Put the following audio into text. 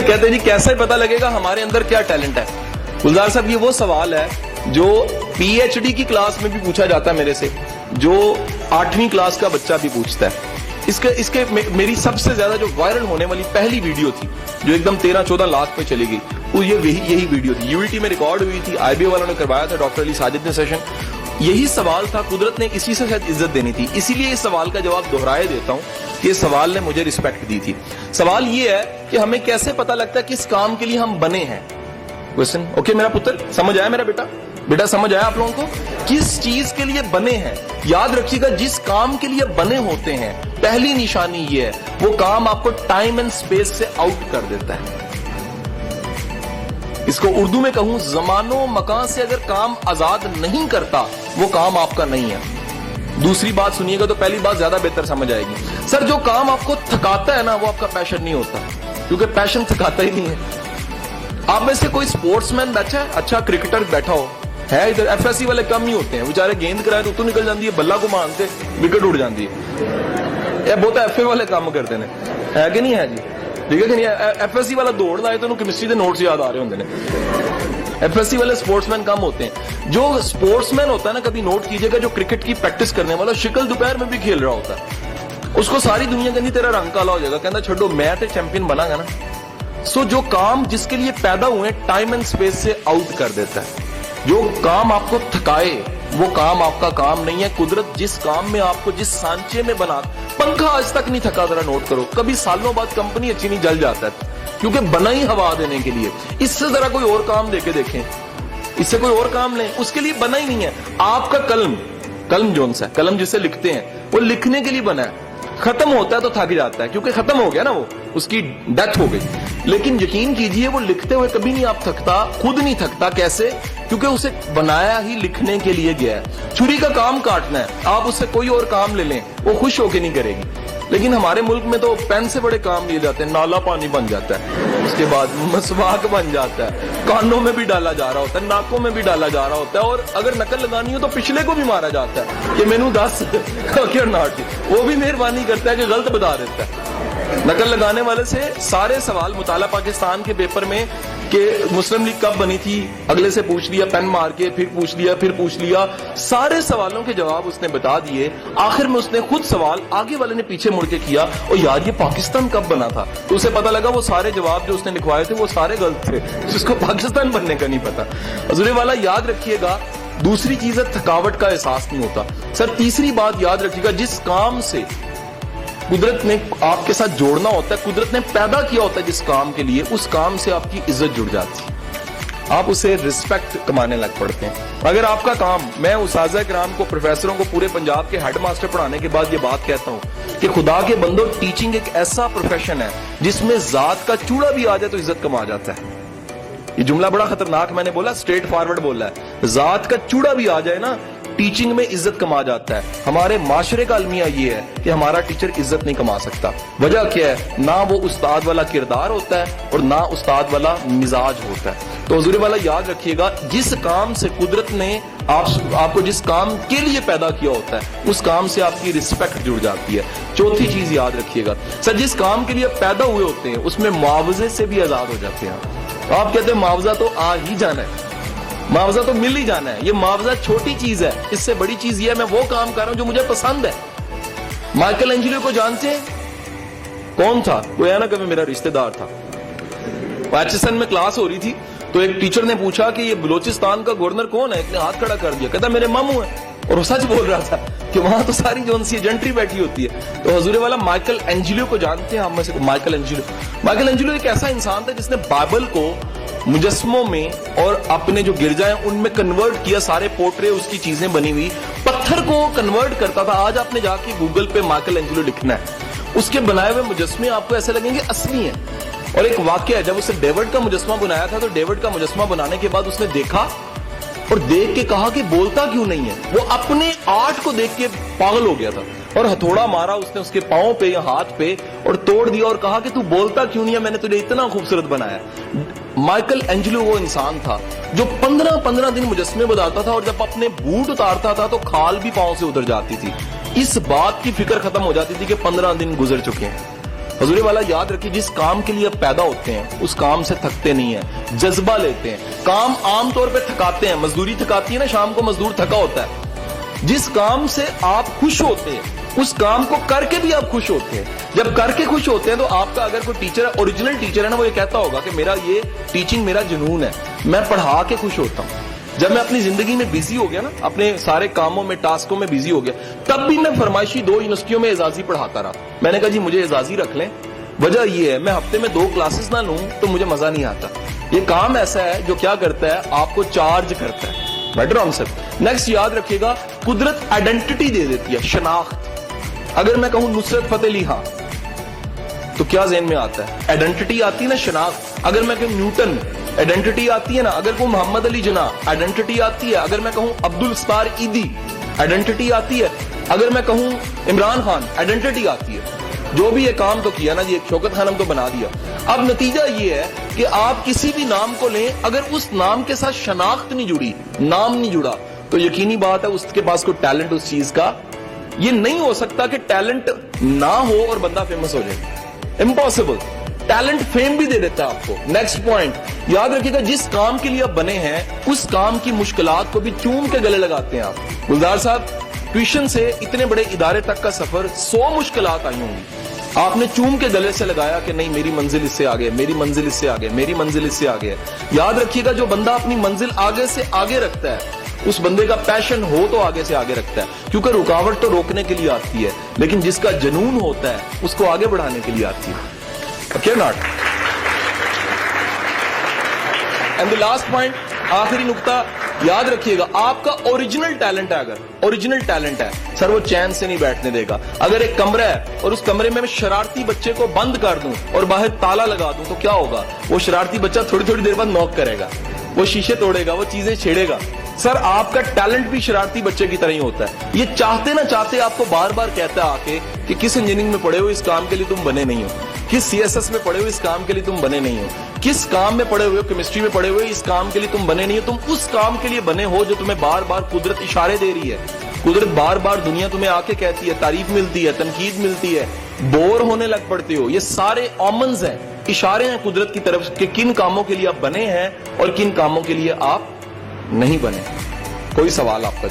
کہتے ہیں جی کیسے پتا لگے گا ہمارے اندر کیا ٹیلنٹ ہے؟ گلزار صاحب یہ وہ سوال ہے جو پی ایچ ڈی کی کلاس میں بھی پوچھا جاتا ہے میرے سے, جو 8ویں کلاس کا بچہ بھی پوچھتا ہے. اس کے میری سب سے زیادہ جو وائرل ہونے والی پہلی ویڈیو تھی جو ایک دم 13-14 لاکھ پہ چلی گئی, وہ یہی ویڈیو تھی. UET میں ریکارڈ ہوئی تھی, IBA والوں نے کروایا تھا, ڈاکٹر علی ساجد نے سیشن. یہی سوال تھا, قدرت نے اسی سے شاید عزت دینی تھی, اسی لیے اس سوال کا جواب دہرائے دیتا ہوں کہ اس سوال نے مجھے رسپیکٹ دی تھی. سوال یہ ہے کہ ہمیں کیسے پتا لگتا ہے کس کام کے لیے ہم بنے ہیں. کوسچن اوکے میرا پتر, سمجھ آیا میرا بیٹا سمجھ آیا آپ لوگوں کو کس چیز کے لیے بنے ہیں؟ یاد رکھیے گا جس کام کے لیے بنے ہوتے ہیں پہلی نشانی یہ ہے وہ کام آپ کو ٹائم اینڈ سپیس سے آؤٹ کر دیتا ہے. اس کو اردو میں کہوں, زمان و مکان سے اگر کام آزاد نہیں کرتا وہ کام آپ کا نہیں ہے. دوسری بات سنیے گا تو پہلی بات زیادہ بہتر سمجھ آئے گی. سر جو کام آپ کو تھکاتا ہے نا وہ آپ کا پیشن نہیں ہوتا, کیونکہ پیشن تھکاتا ہی نہیں ہے. آپ میں سے کوئی سپورٹس مین بیٹھا ہے, اچھا کرکٹر بیٹھا ہو ہے ادھر, FSC والے کم ہی ہوتے ہیں بیچارے, گیند کرائے تو نکل جاتی ہے, بلا کو مانتے وکٹ اڑ جاتی ہے. یہ بہت FA والے کام کرتے ہیں, ہے کہ نہیں ہے جی؟ ٹھیک ہے کہ نہیں؟ FSC والا دوڑ لائے تو کیمسٹری کے نوٹس یاد آ رہے ہوتے ہیں. FSC والے سپورٹس مین کم ہوتے ہیں. جو سپورٹس مین ہوتا ہے نا, کبھی نوٹ کیجئے گا, جو کرکٹ کی پریکٹس کرنے والا شکل دوپہر میں بھی کھیل رہا ہوتا ہے, اس کو ساری دنیا کہنی تیرا رنگ کالا ہو جائے گا, کہنا چھوڑو میں تو چیمپئن بنا گا نا. سو جو کام جس کے لیے پیدا ہوئے ٹائم اینڈ سپیس سے آؤٹ کر دیتا ہے. جو کام آپ کو تھکائے وہ کام آپ کا کام نہیں ہے. قدرت جس کام میں آپ کو جس سانچے میں بنا, پنکھا آج تک نہیں تھکا, ذرا نوٹ کرو, کبھی سالوں بعد کمپنی اچھی نہیں جل جاتا ہے کیونکہ بنا ہی ہوا دینے کے لیے. اس سے ذرا کوئی اور کام دے کے دیکھیں, اس سے کوئی اور کام لیں, اس کے لیے بنا ہی نہیں ہے. آپ کا قلم جون سا ہے, قلم جسے لکھتے ہیں وہ لکھنے کے لیے بنا ہے. ختم ہوتا ہے تو تھک جاتا ہے کیونکہ ختم ہو گیا نا, وہ اس کی ڈیتھ ہو گئی. لیکن یقین کیجئے وہ لکھتے ہوئے کبھی نہیں آپ تھکتا, خود نہیں تھکتا. کیسے؟ کیونکہ اسے بنایا ہی لکھنے کے لیے گیا ہے. چھری کا کام کاٹنا ہے, آپ اس سے کوئی اور کام لے لیں وہ خوش ہو کے نہیں کرے گی. لیکن ہمارے ملک میں تو پین سے بڑے کام لیے جاتے ہیں. نالا پانی بن جاتا ہے, اس کے بعد مسواک بن جاتا ہے, کانوں میں بھی ڈالا جا رہا ہوتا ہے, ناکوں میں بھی ڈالا جا رہا ہوتا ہے, اور اگر نقل لگانی ہو تو پچھلے کو بھی مارا جاتا ہے کہ مینو 10 ناٹ, وہ بھی مہربانی کرتا ہے کہ غلط بتا دیتا ہے. نقل لگانے والے سے سارے سوال مطالعہ پاکستان کے پیپر میں کہ مسلم لیگ کب بنی تھی, اگلے سے پوچھ لیا پین مار کے, پھر پوچھ لیا, سارے سوالوں کے جواب اس نے بتا دیے. آخر میں اس نے خود سوال آگے والے نے پیچھے مڑ کے کیا, اور یار یہ پاکستان کب بنا تھا, تو اسے پتا لگا وہ سارے جواب جو اس نے لکھوائے تھے وہ سارے غلط تھے, جس کو پاکستان بننے کا نہیں پتا. حضور والا یاد رکھیے گا. دوسری چیز ہے تھکاوٹ کا احساس نہیں ہوتا. سر تیسری بات یاد رکھیے گا, جس کام سے قدرت نے آپ کے ساتھ جوڑنا ہوتا ہے, قدرت نے پیدا کیا ہوتا ہے جس کام کے لیے, اس کام سے آپ کی عزت جڑ جاتی ہے, آپ اسے رسپیکٹ کمانے لگ پڑتے ہیں. اگر آپ کا کام, میں اساتذہ کرام کو, پروفیسروں کو پورے پنجاب کے ہیڈ ماسٹر پڑھانے کے بعد یہ بات کہتا ہوں کہ خدا کے بندوں, ٹیچنگ ایک ایسا پروفیشن ہے جس میں ذات کا چوڑا بھی آ جائے تو عزت کما جاتا ہے. یہ جملہ بڑا خطرناک میں نے بولا, اسٹریٹ فارورڈ بولا ہے, ذات کا چوڑا بھی آ جائے نا ٹیچنگ میں عزت کما جاتا ہے. ہمارے معاشرے کا المیہ یہ ہے کہ ہمارا ٹیچر عزت نہیں کما سکتا. وجہ کیا ہے؟ نہ وہ استاد والا کردار ہوتا ہے اور نہ استاد والا مزاج ہوتا ہے. تو حضور والا یاد رکھیے گا, جس کام سے قدرت نے آپ کو جس کام کے لیے پیدا کیا ہوتا ہے اس کام سے آپ کی رسپیکٹ جڑ جاتی ہے. چوتھی چیز یاد رکھیے گا سر, جس کام کے لیے پیدا ہوئے ہوتے ہیں اس میں معاوضے سے بھی آزاد ہو جاتے ہیں. آپ کہتے ہیں معاوضہ تو آ ہی جانا ہے, معاوضہ تو مل ہی جانا ہے. یہ معاوضہ چھوٹی چیز ہے, اس سے بڑی چیز یہ ہے میں وہ کام کر رہا ہوں جو مجھے پسند ہے. مائیکل اینجلو کو جانتے ہیں؟ کون تھا؟ کوئی ہے نا کبھی میرا رشتہ دار تھا. ایچسن میں کلاس ہو رہی تھی تو ایک ٹیچر نے پوچھا کہ یہ بلوچستان کا گورنر کون ہے؟ ایک نے ہاتھ کھڑا کر دیا, کہتا میرے ماموں ہیں, اور وہ سچ بول رہا تھا کہ وہاں تو ساری جون سی جنٹری بیٹھی ہوتی ہے. تو حضور والا مائیکل اینجلو کو جانتے ہیں ہم میں سے؟ مائیکل اینجلو ایک ایسا انسان تھا جس نے بائبل کو مجسموں میں اور اپنے جو گرجا ہیں ان میں کنورٹ کیا. سارے پورٹرے اس کی چیزیں بنی ہوئی, پتھر کو کنورٹ کرتا تھا. آج آپ نے جا کے گوگل پہ مائیکل اینجلو لکھنا ہے, اس کے بنائے ہوئے مجسمے آپ کو ایسے لگیں گے اصلی ہیں. اور ایک واقعہ ہے, جب اسے ڈیوڈ کا مجسمہ بنایا تھا تو ڈیوڈ کا مجسمہ بنانے کے بعد اس نے دیکھا اور دیکھ کے کہا کہ بولتا کیوں نہیں ہے. وہ اپنے آرٹ کو دیکھ کے پاگل ہو گیا تھا اور ہتھوڑا مارا اس نے اس کے پاؤں پہ یا ہاتھ پہ اور توڑ دیا اور کہا کہ تو بولتا کیوں نہیں ہے, میں نے تجھے اتنا خوبصورت بنایا. مائیکل اینجلو وہ انسان تھا جو 15 دن مجسمے بناتا تھا, اور جب اپنے بوٹ اتارتا تھا تو کھال بھی پاؤں سے ادھر جاتی تھی. اس بات کی فکر ختم ہو جاتی تھی کہ 15 دن گزر چکے ہیں. حضور والا یاد رکھیے جس کام کے لیے آپ پیدا ہوتے ہیں اس کام سے تھکتے نہیں ہیں, جذبہ لیتے ہیں. کام عام طور پہ تھکاتے ہیں, مزدوری تھکاتی ہے نا, شام کو مزدور تھکا ہوتا ہے. جس کام سے آپ خوش ہوتے ہیں اس کام کو کر کے بھی آپ خوش ہوتے ہیں. جب کر کے خوش ہوتے ہیں تو آپ کا اگر کوئی ٹیچر ہے, اوریجنل ٹیچر ہے نا, وہ یہ کہتا ہوگا کہ میرا یہ ٹیچنگ میرا جنون ہے, میں پڑھا کے خوش ہوتا ہوں. جب میں اپنی زندگی میں بیزی ہو گیا نا, اپنے سارے کاموں میں ٹاسکوں میں بیزی ہو گیا, تب بھی میں فرمائشی 2 یونیورسٹیوں میں اعزازی پڑھاتا رہا. میں نے کہا جی مجھے اعزازی رکھ لیں, وجہ یہ ہے میں ہفتے میں 2 کلاسز نہ لوں تو مجھے مزہ نہیں آتا. یہ کام ایسا ہے جو کیا کرتا ہے, آپ کو چارج کرتا ہے. Better answer. نیکسٹ یاد رکھیے گا, قدرت آئیڈینٹی دے دیتی ہے, شناخت. اگر میں کہوں نصرت فتح علی خان تو کیا ذہن میں آتا ہے؟ آئیڈینٹی آتی ہے نا, شناخت. اگر میں کہوں نیوٹن, آئیڈینٹی آتی ہے نا. اگر کہوں محمد علی جناح, آئیڈینٹی آتی ہے. اگر میں کہوں عبد الستار ایدی, آئیڈینٹی آتی ہے. اگر میں کہوں عمران خان, آئیڈینٹی آتی ہے. جو بھی یہ کام تو کیا نا جی, ایک شوکت خانم تو بنا دیا. اب نتیجہ یہ ہے کہ آپ کسی بھی نام کو لیں, اگر اس نام کے ساتھ شناخت نہیں جڑی, نام نہیں جڑا, تو یقینی بات ہے اس کے پاس کوئی ٹیلنٹ اس چیز کا. یہ نہیں ہو سکتا کہ ٹیلنٹ نہ ہو اور بندہ فیمس ہو جائے, امپاسبل. ٹیلنٹ فیم بھی دے دیتا ہے آپ کو. نیکسٹ پوائنٹ یاد رکھیے گا, جس کام کے لیے آپ بنے ہیں اس کام کی مشکلات کو بھی چوم کے گلے لگاتے ہیں آپ. گلزار صاحب, ٹیوشن سے اتنے بڑے ادارے تک کا سفر 100 مشکلات آئی ہوں گی, آپ نے چوم کے گلے سے لگایا کہ نہیں میری منزل اس سے آگے, میری منزل اس سے آگے, میری منزل اس سے آگے. یاد رکھیے گا جو بندہ اپنی منزل آگے سے آگے رکھتا ہے اس بندے کا پیشن ہو تو آگے سے آگے رکھتا ہے, کیونکہ رکاوٹ تو روکنے کے لیے آتی ہے, لیکن جس کا جنون ہوتا ہے اس کو آگے بڑھانے کے لیے آتی ہے. Okay, not. And the last point, آخری نقطہ یاد رکھیے گا, آپ کا اوریجنل ٹیلنٹ ہے, اگر اوریجنل ٹیلنٹ ہے سر, وہ چین سے نہیں بیٹھنے دے گا. اگر ایک کمرہ ہے اور اس کمرے میں شرارتی بچے کو بند کر دوں اور باہر تالا لگا دوں تو کیا ہوگا؟ وہ شرارتی بچہ تھوڑی تھوڑی دیر بعد نوک کرے گا, وہ شیشے توڑے گا, وہ چیزیں چھیڑے گا. سر آپ کا ٹیلنٹ بھی شرارتی بچے کی طرح ہی ہوتا ہے. یہ چاہتے نہ چاہتے آپ کو بار بار کہتا ہے آ کے کہ کس انجینئرنگ میں پڑھے ہو اس کام کے لیے تم بنے نہیں ہو, کس CSS میں پڑھے ہوئے اس کام کے لیے تم بنے نہیں ہو, کس کام میں پڑھے ہوئے, کیمسٹری میں پڑھے ہوئے اس کام کے لیے تم بنے نہیں ہو. تم اس کام کے لیے بنے ہو جو تمہیں بار بار قدرت اشارے دے رہی ہے. قدرت بار بار دنیا تمہیں آ کے کہتی ہے, تعریف ملتی ہے, تنقید ملتی ہے, بور ہونے لگ پڑتے ہو. یہ سارے آمنز ہیں, اشارے ہیں قدرت کی طرف کہ کن کاموں کے لیے آپ بنے ہیں اور کن کاموں کے لیے آپ نہیں بنے. کوئی سوال آپ کا؟